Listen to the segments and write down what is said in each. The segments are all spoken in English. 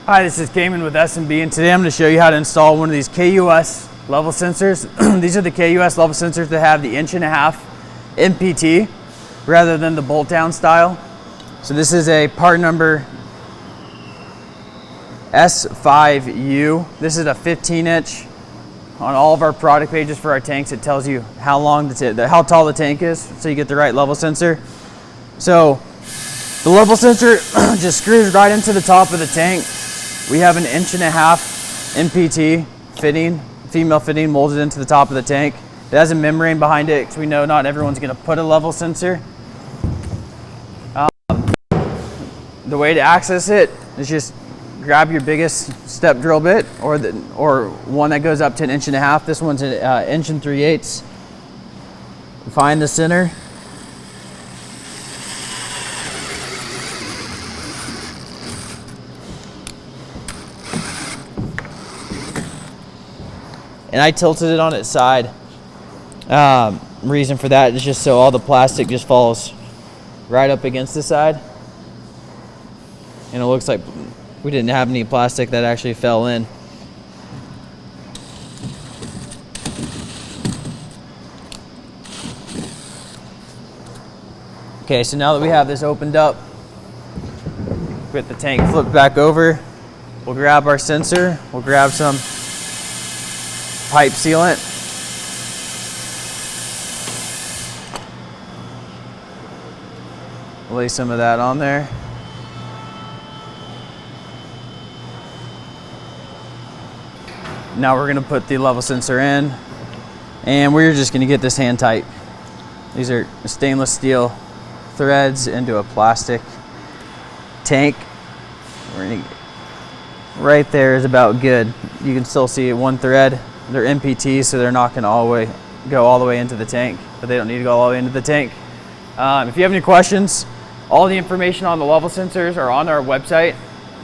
Hi, this is Cayman with S&B, and today I'm going to show you how to install one of these KUS level sensors. These are the KUS level sensors that have the 1.5" MPT rather than the bolt down style. So this is a part number S5U. This is a 15-inch. On all of our product pages for our tanks, it tells you how long how tall the tank is, so you get the right level sensor. So the level sensor just screws right into the top of the tank. We have an 1.5" MPT fitting, female fitting, molded into the top of the tank. It has a membrane behind it because we know not everyone's going to put a level sensor. The way to access it is just grab your biggest step drill bit, or one that goes up to 1.5 inches. This one's an 1 3/8. Find the center. And I tilted it on its side. Reason for that is just so all the plastic just falls right up against the side. And it looks like we didn't have any plastic that actually fell in. Okay, so now that we have this opened up, with the tank flipped back over, we'll grab our sensor, we'll grab some pipe sealant. Lay some of that on there. Now we're going to put the level sensor in, and we're just going to get this hand tight. These are stainless steel threads into a plastic tank. We're going to, right there is about good. You can still see one thread. They're MPT, so they're not going to go all the way into the tank, but they don't need to go all the way into the tank. If you have any questions, all the information on the level sensors are on our website.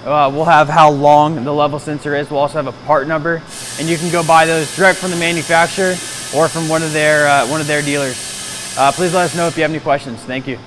We'll have how long the level sensor is. We'll also have a part number, and you can go buy those direct from the manufacturer or from one of their dealers. Please let us know if you have any questions. Thank you.